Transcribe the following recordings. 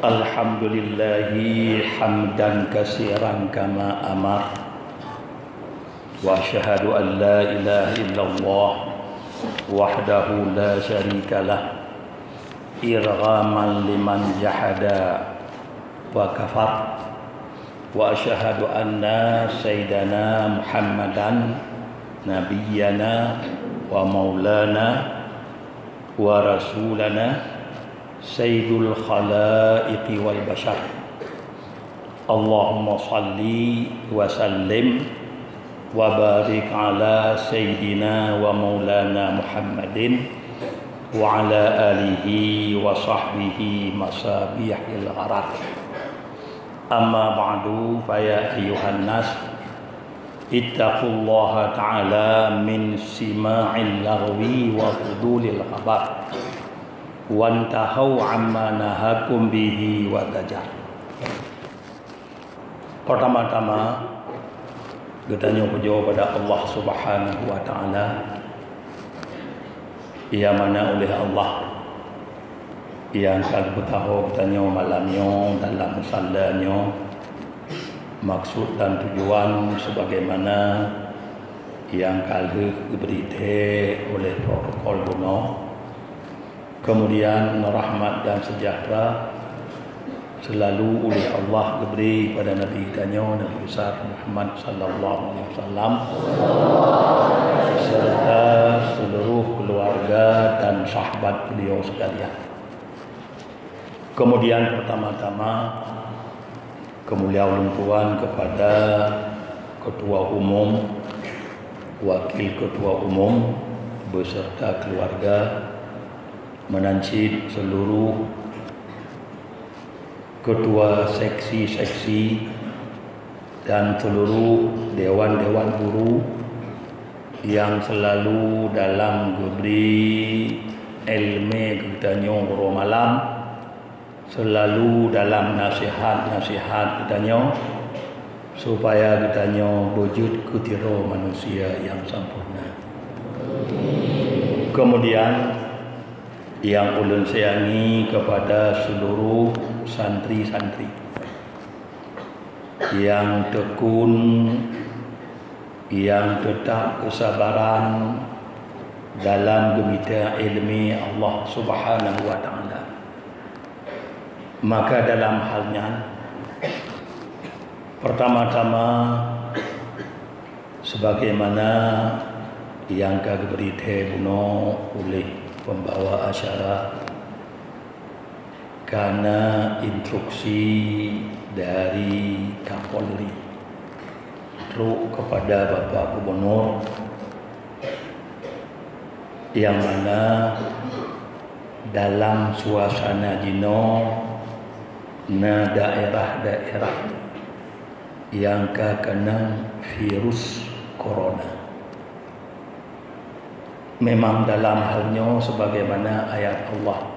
Alhamdulillahi hamdan katsiran kama amar wa asyhadu an la ilaha illallah wahdahu la syarikalah irghaman liman jahada wa kafar wa asyhadu anna sayyidana Muhammadan nabiyyana wa maulana wa rasulana Sayyidul khalaiqi wal bashar. Allahumma salli wa sallim wa barik ala Sayyidina wa maulana Muhammadin wa ala alihi wa sahbihi masabihil gharar. Amma ba'du fa ya ayyuhan nas ittaqullaha ta'ala min sima'il lagwi wa fudulil khabar wantahau amma nahakum bihi wa tajar. Pertama-tama kita nyoba pada Allah Subhanahu wa taala yang mana oleh Allah yang kalau tahu kita malamnya dalam musallanya maksud dan tujuan sebagaimana yang kalau diberitahu oleh protokol kuno. Kemudian rahmat dan sejahtera selalu oleh Allah diberi pada Nabi kita Nabi besar Muhammad sallallahu alaihi wasallam serta seluruh keluarga dan sahabat beliau sekalian. Kemudian pertama-tama kemuliaan Tuhan kepada Ketua Umum, Wakil Ketua Umum beserta keluarga, menancip seluruh ketua seksi-seksi dan seluruh dewan-dewan guru yang selalu dalam diberi ilmu kita guru malam, selalu dalam nasihat-nasihat kita supaya kita wujud kutiru manusia yang sempurna. Kemudian yang ulun sayangi kepada seluruh santri-santri yang tekun, yang tetap kesabaran dalam gemita ilmi Allah Subhanahu wa taala. Maka dalam halnya pertama-tama sebagaimana yang kami beritahu oleh pembawa acara karena instruksi dari Kapolri terus kepada Bapak Gubernur yang mana dalam suasana jino na daerah-daerah yang kena virus corona. Memang dalam halnya sebagaimana ayat Allah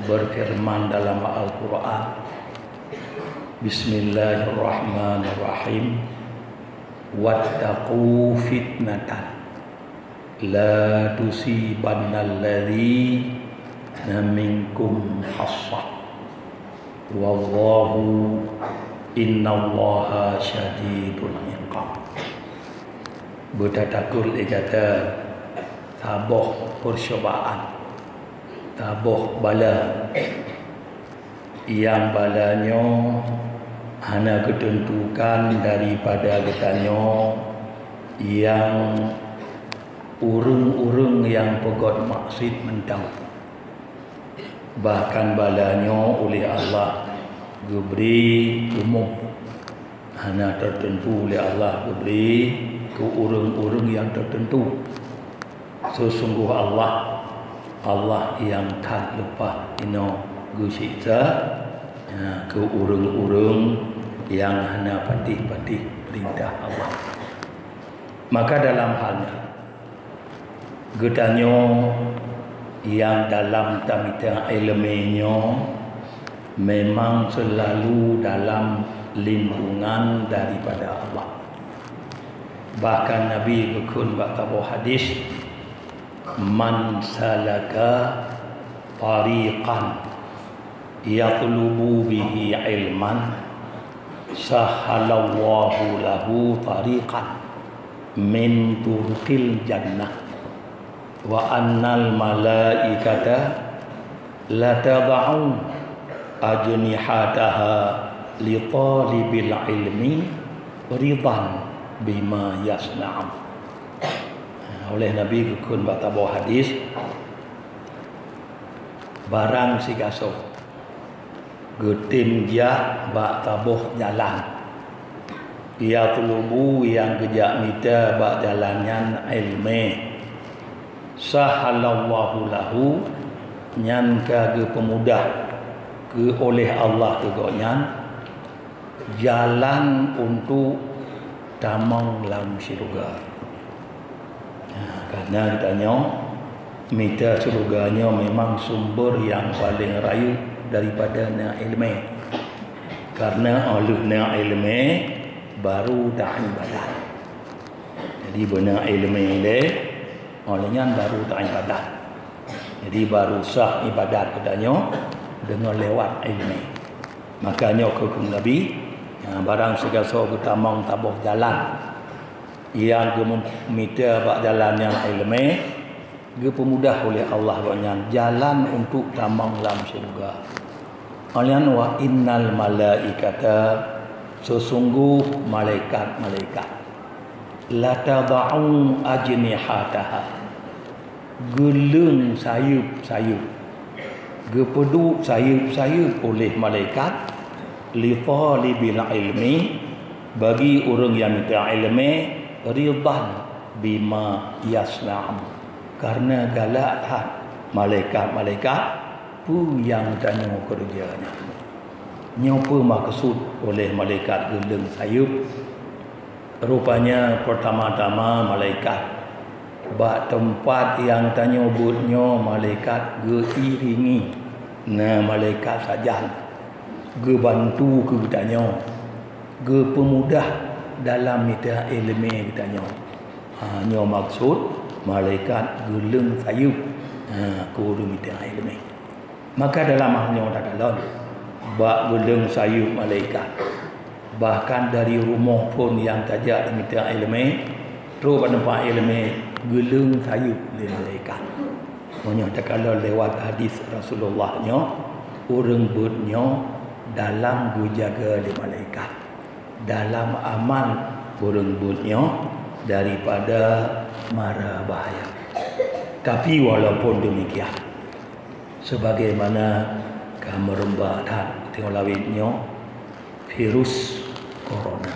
berfirman dalam Al-Quran, Bismillahirrahmanirrahim, wattaqu fitnatan la tusibannal ladzina minkum khassah wallahu innallaha syadidul iqab. Bertakul kata taboh percobaan, taboh bala yang balanya hanya ketentukan daripada getanya yang urung-urung yang pegot maksud mentang. Bahkan balanya oleh Allah diberi umum, hanya tertentu oleh Allah diberi ke urung-urung yang tertentu. Sesungguh Allah yang tak lupa gusiksa ke urung-urung yang hanya patih-patih perintah Allah. Maka dalam halnya getanya yang dalam tamita ilminya memang selalu dalam lindungan daripada Allah. Bahkan Nabi berkun berkata hadis, man salaka tariqan yatlubu bihi ilman sahalallahu lahu tariqan min turqil jannah wa annal malaikata la tad'u ajnihataha li talibil ilmi ridan bima yasna'u. Oleh Nabi kekun batabaw hadis, barang sigaso getim dia bak tabuh jalan, ia tulubu yang kejak mita bak jalannya ilme, sahalallahu lahu nyan ka ge pemudah ke oleh Allah tegaknya jalan untuk tamang lam syurga. Karena ditanya mita syurganya memang sumber yang paling rayu daripada ilmu. Karena olehnya ilmu baru dah ibadat. Jadi benar ilmu ini olehnya baru dah ibadat. Jadi baru sah ibadat katanya dengan lewat ilmu. Makanya hukum Nabi barang segala ketamang tabuh jalan yang gemita bak jalan yang ilmu gepemudah oleh Allah banyak jalan untuk tamang lam syurga. Alian wa innal malaikata sesungguh malaikat-malaikat la tad'u ajnihataha gelung sayup-sayup gepedu sayup-sayup oleh malaikat li talibil ilmi bagi orang yang minta ilmu ridan bima yasna'u karena galak malaikat-malaikat pu yang tanya kerjanya. Nyopa maksud oleh malaikat geleng sayup rupanya pertama-tama malaikat bak tempat yang tanya budnya malaikat geiringi malaikat sajan ge bantu ke tanya ge pemudah dalam minta ilmu katanya. Nyo maksud malaikat geleng sayup kudu minta ilmu. Maka dalam ahnya tak kalon bak geleng sayup malaikat. Bahkan dari rumah pun yang tajak minta ilmu, terus tempat ilmu geleng sayup oleh malaikat. Monya tak kalon lewat hadis Rasulullah nya orang bernya dalam gujaga oleh malaikat. Dalam aman burung bunyo daripada mara bahaya. Tapi walaupun demikian, sebagaimana kamerembah dan tengok lawitnya virus corona,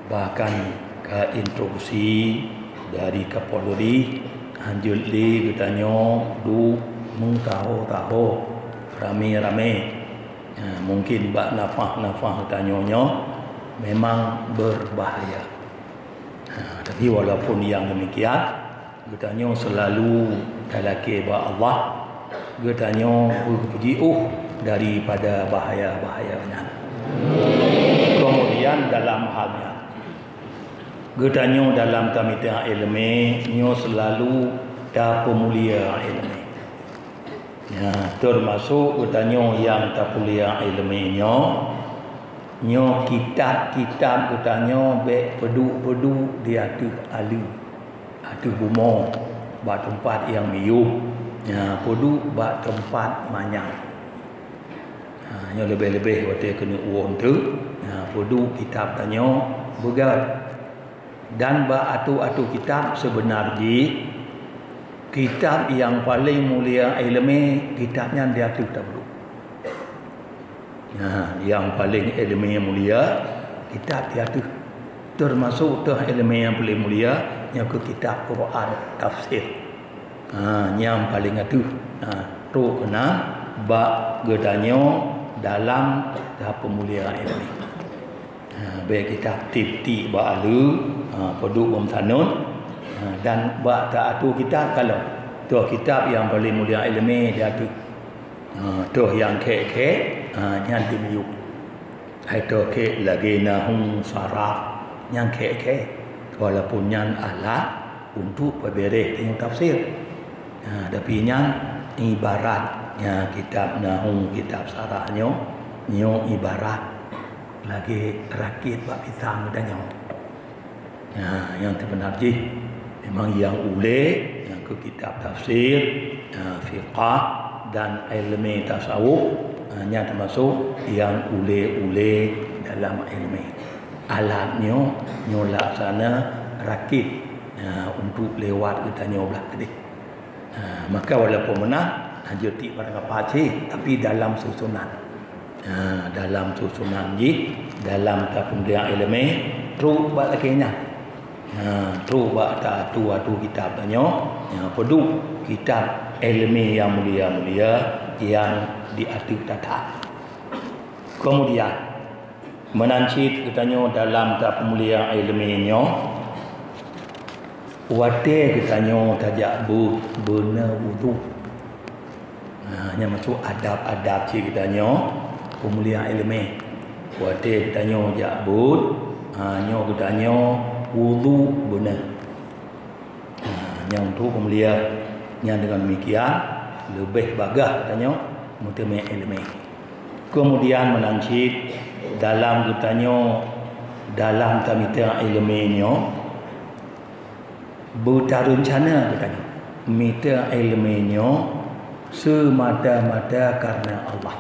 bahkan ke instruksi dari Kapolri anjul li katanya du mengtahu-tahu rame-rame mungkin bak nafah tanyanya memang berbahaya. Tapi walaupun yang demikian, katanya selalu dalaki ba Allah, katanya berpujiuh daripada bahaya-bahayanya. Kemudian dalam halnya, katanya dalam tamita ilmu, nyo selalu dah pemulia ilmu. Termasuk katanya yang tak pemulia ilmunya nyo kitab-kitab katanya be pedu-pedu dia tu alu atu bumo ba tempat yang miuh pedu ba tempat manyang nyo lebih-lebih waktu kena uang tu pedu kitab tanya begat dan ba atu-atu kitab sebenarnya kitab yang paling mulia ilmu kitabnya dia tu tak perlu. Yang paling ilmu yang mulia kitab dia tu termasuk tu ilmu yang paling mulia yang ke kitab Quran tafsir. Yang paling itu tu kena bak gedanyo dalam tahap pemuliaan ilmu. Baik kitab tip-tip ba alu produk bomsanun dan bak tak atu kitab kalau tu kitab yang paling mulia ilmu dia tu. Tu yang kek yang dimiyuk hai tu kek lagi nahum sarah yang kek walaupun yang alat untuk berbereh tengok tafsir tapi yang ibarat nya kitab nahu kitab sarahnya nyo ibarat lagi rakit bab pisang katanya. Yang terbenar ji memang yang yang ke kitab tafsir, fiqh dan ilmu tasawuf nya termasuk yang ule dalam ilmu. Alatnya nyo laksana rakit untuk lewat katanya belah tadi. Maka walaupun menang jeti pada kapaci tapi dalam susunan. Dalam susunan ji dalam tapundia ilmu tru bak lakinya. Tru bak ta tu kitab tanya pedu kitab ilmu yang mulia-mulia yang diatur tata. Kemudian menancit katanya dalam tapundia ilmunya wate katanya tajak benar wudu. Yang masuk adab-adab cik katanya pemulihan ilmu. Wate katanya jakbud, nyo katanya wudu benar. Yang tu pemulihan yang dengan demikian lebih bagah katanya mutama ilmu. Kemudian menancit dalam katanya dalam tamita ilmunya berrencana katanya. Mita ilmunya semata-mata karena Allah.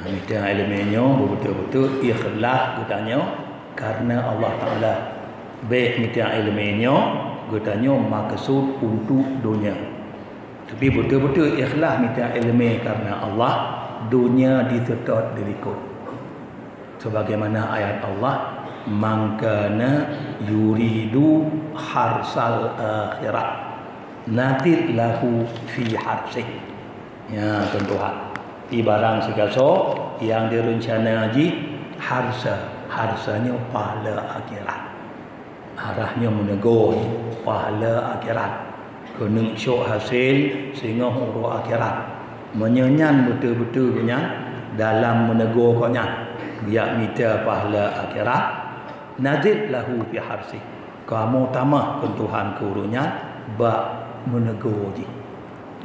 Mita ilmunya betul-betul ikhlas katanya karena Allah Taala. Baik mita ilmunya katanya maksud untuk dunia. Tapi betul-betul ikhlas mita ilmu karena Allah, dunia disedot dirikut. Sebagaimana ayat Allah, man kana yuridu harsal akhirat nadir lahu fi harsih. Ya tuan-tuan, ibarat segaso yang direncana haji harsanya pahala akhirat, arahnya menegur pahala akhirat, kena syok hasil sehingga huru akhirat, menyenyan betul-betul punya dalam menegur konya biar minta pahala akhirat. Nazid lahu fi harsi, kamu tamah kentuhan kurunya bak menegur je.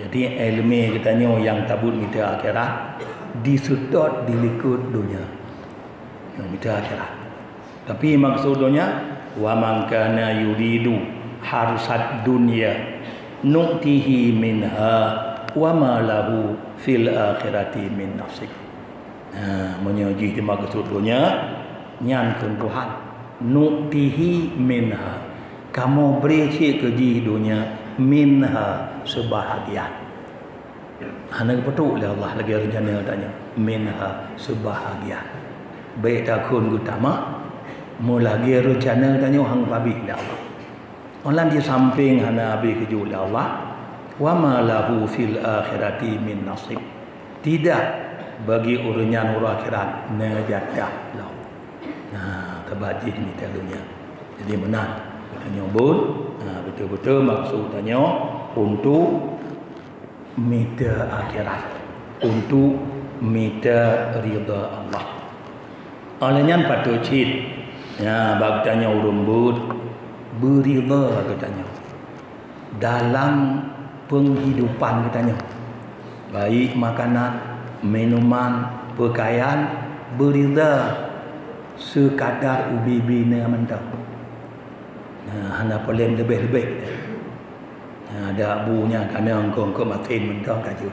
Jadi ilmu katanya yang tabut minta akhirat disedot dilikut dunia yang minta akhirat. Tapi maksudnya wa man kana yuridu harsad dunya nu'tihi minha wa ma lahu fil akhirati min nasib. Menyoji di maksudnya nyan Tuhan nu'tihi minha, kamu beri cik keji dunia minha sebahagian. Hana betul oleh Allah lagi rencana katanya minha sebahagian. Baik takun utama mulagi rencana katanya hang babi oleh Allah. Allah di samping hana habis keju oleh Allah. Wa ma lahu fil akhirati min nasib. Tidak bagi urunyan huru akhirat najadah lahu. Terbajih ni dunia. Jadi menang katanya bun, betul-betul maksudnya untuk minta akhirat, untuk minta ridha Allah. Olehnya patut cit bab tanya urumbut beridha katanya dalam penghidupan katanya, baik makanan, minuman, pakaian, beridha sekadar ubi bina mentah. Hana polem lebih-lebih. Ada abunya kerana engkau matin mentah kaju.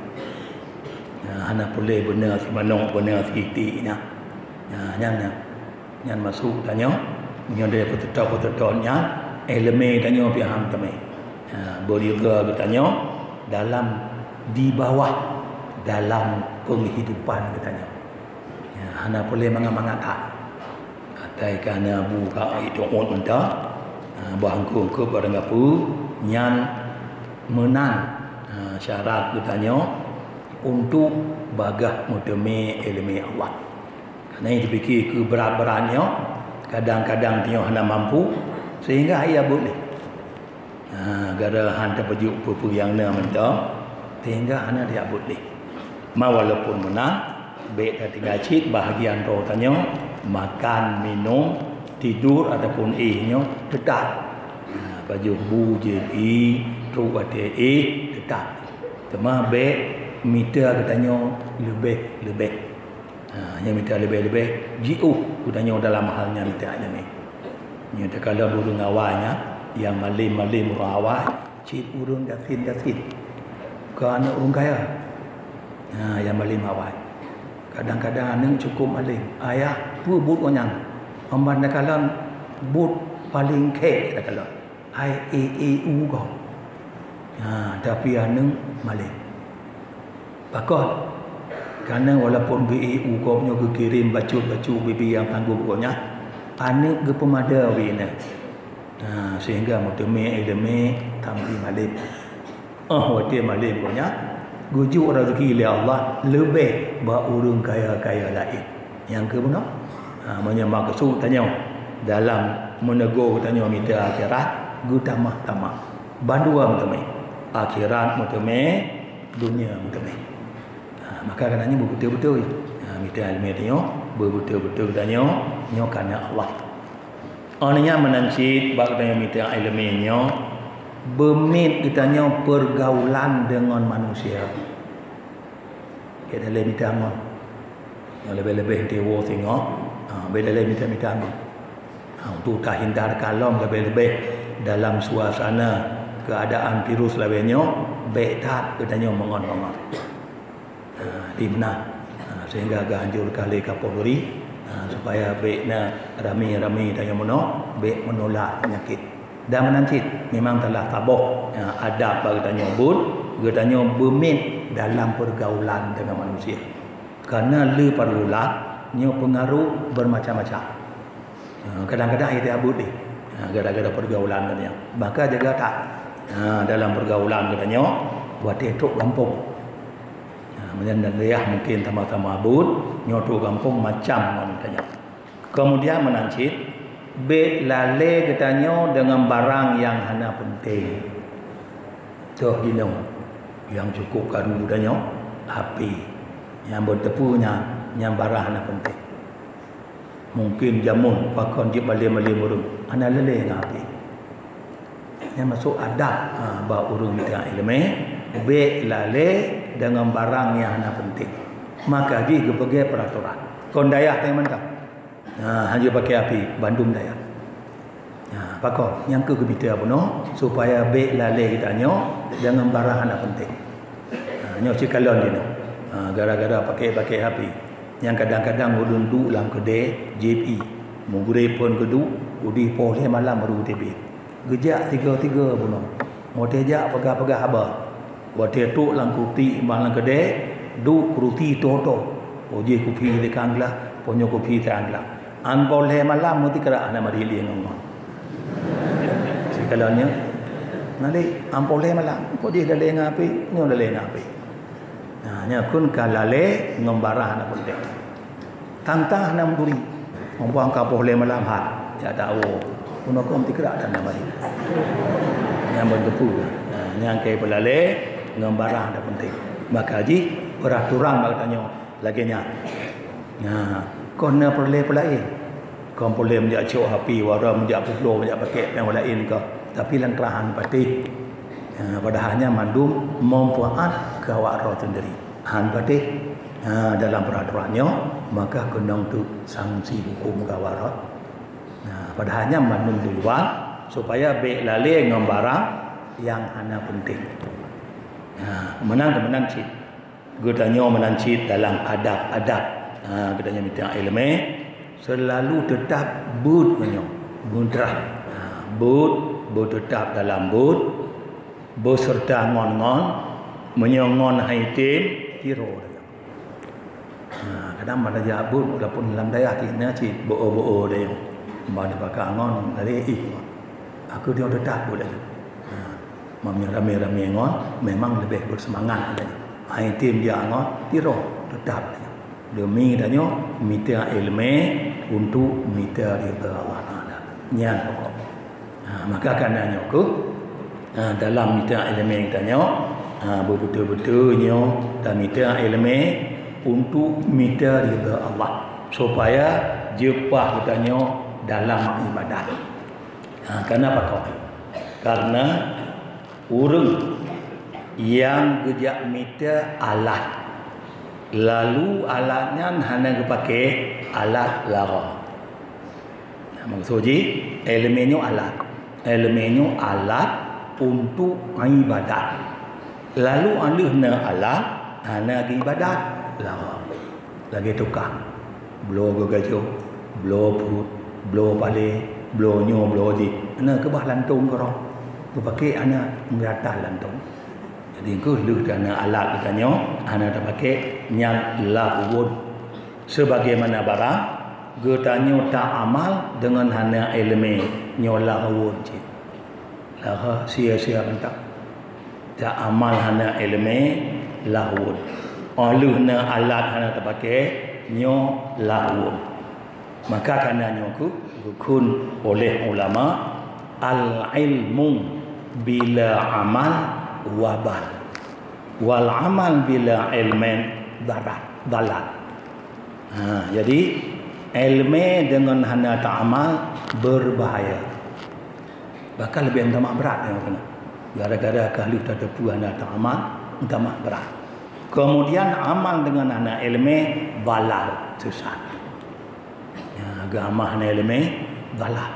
Hana polem benar si manok benar si itiknya. Nyan masuk tanya, nyan dia petetap-petetapnya elemen tanya pihak kami. Beridha katanya dalam di bawah dalam penghidupan katanya. Hana polem mangat-mangat. Tai kana buka itu on mentah bangku ke pada ngapu nyan menang syarat katanya untuk bagah mutame ilmu Allah. Karena itu fikir ke berat-beratnya kadang-kadang dia hana mampu sehingga ia boleh. Gara hantar baju pupu yang na mentah sehingga hana dia boleh. Walaupun menang baik tinggal cik bahagian roh tanya makan, minum, tidur ataupun ihnya tetap. Baju bu je i, tu ate tetap. Cuma baik minta katanya lebih. Yang minta lebih jiu katanya dalam halnya minta ni. Yang kalau urang awalnya yang malim awal cik urang dasin. Kerana urang kaya. Yang malim awal. Kadang-kadang nang cukup malim. Ayah pu but orang. Amban kalau but paling kek kalau. IAAU kau. Tapi anang malim. Pakot. Karena walaupun BAU kau punya kirim baju bibi yang tangguh pokoknya anak ke pemada wina. Sehingga mutame ilmu tampi malim. Waktu malim pokoknya gujuk rezeki oleh Allah lebih ba urang kaya-kaya lain. Yang ke mana? Menyembah kesu tanya dalam menegur tanya minta akhirat gu tamah. Bandua mutame. Akhirat mutame, dunia mutame. Maka katanya betul-betul minta ilmu tanya betul-betul tanya karena Allah. Orangnya menancit bak tanya minta ilmunya bermit katanya pergaulan dengan manusia. Kita lebih minta ngon. Yang lebih-lebih dewa tengok, lebih minta ngon. Untuk tak hindar kalom lebih-lebih dalam suasana keadaan virus lebihnya baik tak katanya mengon-mengon. Di mana sehingga agak anjur kali Kapolri supaya baiknya rami tanya baik menolak penyakit dan menancit memang telah tabuh adab bagi tanya tanya bermit dalam pergaulan dengan manusia karena le pergaulan nya pengaruh bermacam-macam. Kadang-kadang kita abut ni gara-gara pergaulan katanya maka jaga tak dalam pergaulan katanya buat etok kampung. Menjadi dia mungkin sama-sama abud nyoto kampung macam katanya. Kemudian menancit be lale katanya dengan barang yang hana penting. Tuh ginung yang cukup kadu katanya api yang bertepunya yang barang hana penting. Mungkin jamun pakon di balik-balik urung hana lele dengan api. Yang masuk adab ba urung minta ilmu be lale dengan barang yang hana penting. Maka di berbagai peraturan. Kon daya tanya mentah. Hanya pakai api Bandung daya. Pakon yang ke kita puno supaya be lale kita nyo dengan barang hana penting. Nyo cikalon dia. Gara-gara pakai api. Yang kadang-kadang ulun du dalam kedai JP. Mugure pun kedu udi poleh malam baru TB. Gejak tiga puno. Mau tejak pegah-pegah habar. Waktu tu lang kuti malang kedai du kruti toto oje kopi de kangla ponyo kopi tangla an boleh malam mesti kera ana mari li ngong sekalanya nali an boleh malam ko dia dale ngapi nyo dale ngapi nya kun kalale ngombarah na penting tantah nam duri ngomong ka boleh malam hat ya tahu kuno ko mesti kera ana mari yang berdepu yang ke pelale ngambarah ada penting. Maka haji peraturan bagi tanya laginya. Kena perle pelai. Kau boleh menjak cok api wara menjak puklo menjak pakai yang lain ke. Tapi langkarahan pati. Padahalnya mandum mempuat ke awak roh sendiri. Han pati dalam peraturannya maka kena untuk sanksi hukum ke awak roh. Padahalnya mandum di luar supaya baik lali ngambarah yang hana penting. Menancit. Gudanya menancit dalam adab-adab. Gudanya minta ilmu selalu tetap bud buntrah. Bud tetap dalam bud beserta ngon-ngon menyongon haitim tiro. Kadang mana jabut walaupun dalam daya kita cit bo dia. Mana pakai ngon dari aku dia tetap bud aja. Rame-rame ngon memang lebih bersemangat katanya. Tim dia ngon tiro tetap katanya. Demi katanya minta ilmu untuk minta ridha Allah Taala. Nyan pokok. Maka kananya aku dalam minta ilmu katanya betul-betulnya dan minta ilmu untuk minta ridha Allah supaya jepah katanya dalam ibadat. Kenapa kau? Karena urang yang gejak meter alat. Lalu alatnya hanya pakai alat lara. Maksudnya elemennya alat. Elemennya alat untuk ibadat. Lalu alihna alat hanya ibadat lara. Lagi tukang. Blow gajo, blow perut, blow pale, blow nyo, blow di. Ana ke bah lantung korang. Ku pakai ana ngata lantung. Jadi ku lu dana alat katanya ana tak pakai nyal lahun. Sebagaimana barang getanyo tak amal dengan hana elemen nyolahun cik. Lah sia-sia bentak. Tak amal hana elemen lahun. Aluna alat hana tak pakai nyo lahun. Maka kerana nyoku dukun oleh ulama al-ilmu bila amal wabal wal amal bila ilmen dalat. Jadi ilmu dengan hana tak amal berbahaya. Bahkan lebih utama berat yang kena. Gara-gara kalau tak ada hana tak amal utama berat. Kemudian amal dengan hana ilmu balal sesat. Agama hana ilmu balal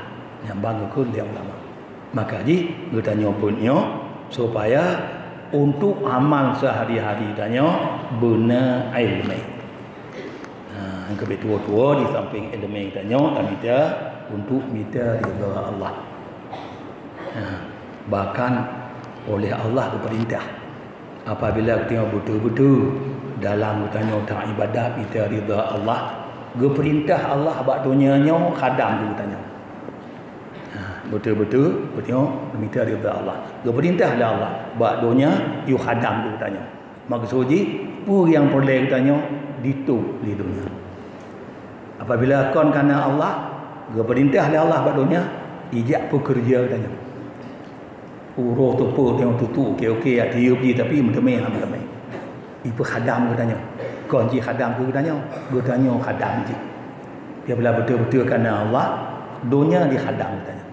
yang bangun dia ulama. Maka ji kita nyobutnya supaya untuk amal sehari-hari tanya benar ilmu. Yang kebetua-tua di samping ilmu tanya kita untuk minta ridha Allah. Bahkan oleh Allah berperintah apabila kita betul-betul dalam tanya tentang ibadat kita ridha Allah, berperintah Allah bak dunianya khadam tanya. Betul-betul tengok minta ridha Allah. Berperintah oleh Allah bak dunia you khadam tu tanya. Maksudnya pur yang boleh tanya ditu di dunia. Apabila kon kerana Allah berperintah oleh Allah bak dunia ijak pekerja tanya. Uruh tu pur tengok tutu okey ya tiup je tapi mentemai mentemai. Ibu khadam tanya. Kon ji khadam tu tanya. Bertanya khadam je. Dia bila betul-betul kerana Allah dunia di khadam tanya.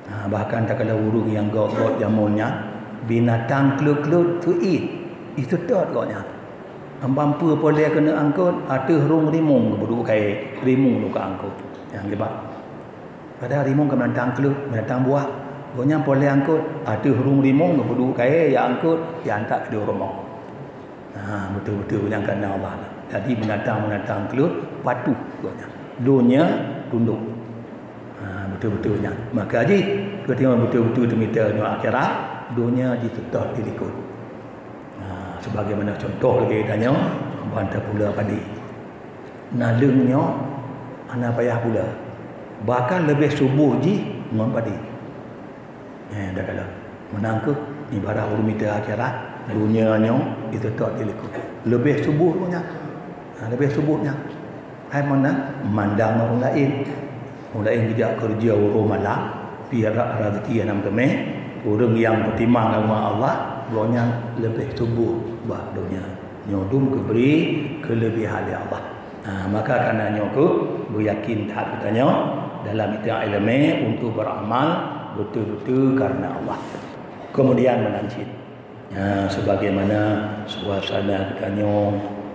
Bahkan tak kala urung yang gok-gok jamunya binatang kelut-kelut tu itu tak koknya mampu boleh kena angkut atuh rung rimung keduk kai rimung tu ka angkut yang lebah pada rimung ke binatang kelut binatang buah koknya boleh angkut atuh rung rimung keduk kai ya angkut ya hantar ke rumah. Betul-betul yang kena Allah. Jadi binatang-binatang kelut patuh koknya dunia tunduk. Betul-betulnya. Maka ji kita tengok betul-betul demita akhirat dunia ditetap dirikut. Sebagaimana contoh lagi tanya bantah pula padi. Nalungnya anak payah pula. Bahkan lebih subur ji dengan padi. Dah kala menang ke ibarat demita akhirat dunianya ditetap dirikut. Lebih suburnya. Lebih suburnya. Hai mana mandang orang lain. Orang lain tidak kerja orang malam biar rezeki yang nampak orang yang bertimang dengan Allah dunia lebih subur bah dunia nyodum keberi kelebihan Allah. Maka kerana nyoku beryakin tak katanya dalam itu ilmu untuk beramal betul-betul kerana Allah. Kemudian menancit sebagaimana suasana katanya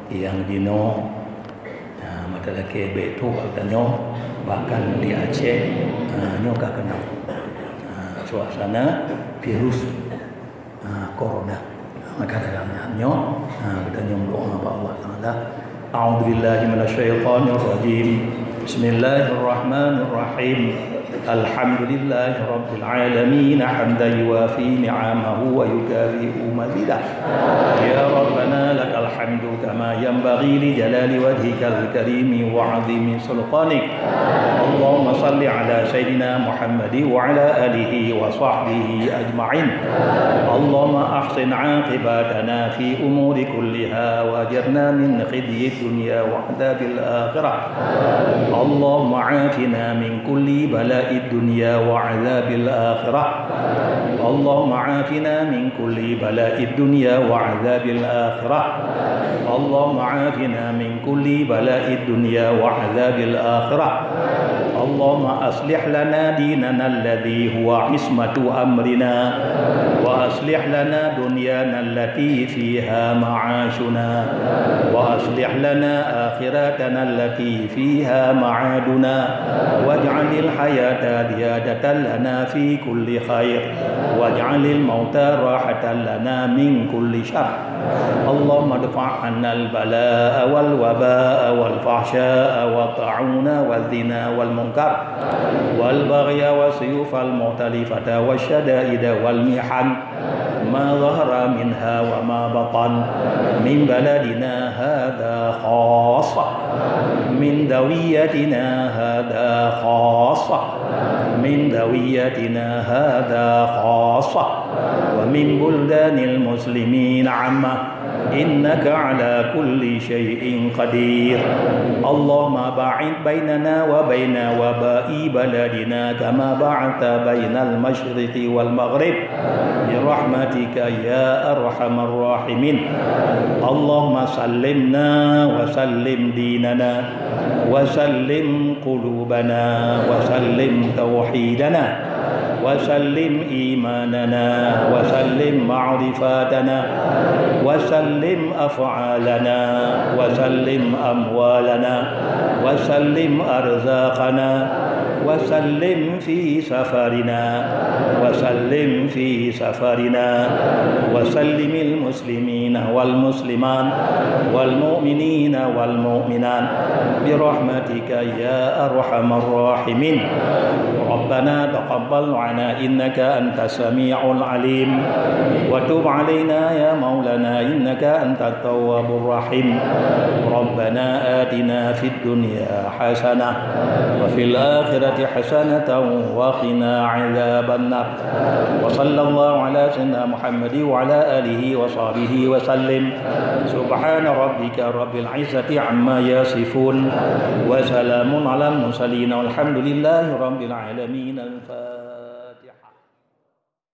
yang dino mata laki betul katanya bahkan di Aceh nyoka kena suasana virus corona. Maka dalamnya kita nyembah kepada Allah Taala. A'udzubillahi minasyaitonir rajim. Bismillahirrahmanirrahim. Alhamdulillahi rabbil alamin hamdan yuwafi ni'amahu wa yukafi'u mazidah. Ya rabbana lakal hamdu kama yanbaghi li jalali wajhikal karimi wa 'azimi sultanik. Allahumma salli ala sayyidina Muhammad wa ala alihi wa sahbihi ajma'in. Allahumma ahsin 'aqibatana fi umuri kulliha wa ajirna min khizyi dunya wa 'adzabil akhirah. Allahumma 'afina min kulli bala'i dunya wa 'adzabil akhirah. Allahumma 'afina min kulli bala'i dunya wa 'adzabil akhirah. اللهم عافنا من كل بلاء الدنيا وعذاب الآخرة اللهم أصلح لنا ديننا الذي هو عصمة أمرنا وأصلح لنا دنيانا التي فيها معاشنا وأصلح لنا آخرتنا التي فيها معادنا واجعل الحياة زيادة لنا في كل خير واجعل الموت راحة لنا من كل شر اللهم ادفع عنا البلاء والوباء والفحشاء والطاعون والزنا والمنكر والبغي والسيوف المختلفة والشدائد والمحن ما ظهر منها وما بطن من بلدنا هذا خاصة من ذويتنا هذا خاصة من ذويتنا هذا خاصة ومن بلدان المسلمين عامة إنك على كل شيء قدير اللهم باعد بيننا وبين وباء بلدنا كما باعدت بين المشرق والمغرب برحمتك يا أرحم الراحمين اللهم سلمنا وسلم ديننا وسلم قلوبنا وسلم توحيدنا وسلم إيماننا وسلم معرفاتنا وسلم أفعالنا وسلم أموالنا وسلم أرزاقنا وسلم في سفرنا وسلم في سفرنا وسلم المسلمين والمسلمان والمؤمنين والمؤمنات برحمتك يا أرحم الراحمين ربنا تقبل عنا إنك أنت السميع العليم وتب علينا يا مولانا إنك أنت التواب الرحيم ربنا آتنا في الدنيا حسنة وفي الآخرة حسنة وقنا عذاب النار وصلى الله على سيدنا محمد وعلى آله وصحبه وسلم سبحان ربك رب العزة عما يصفون وسلام على المرسلين والحمد لله رب العالمين الفاتحة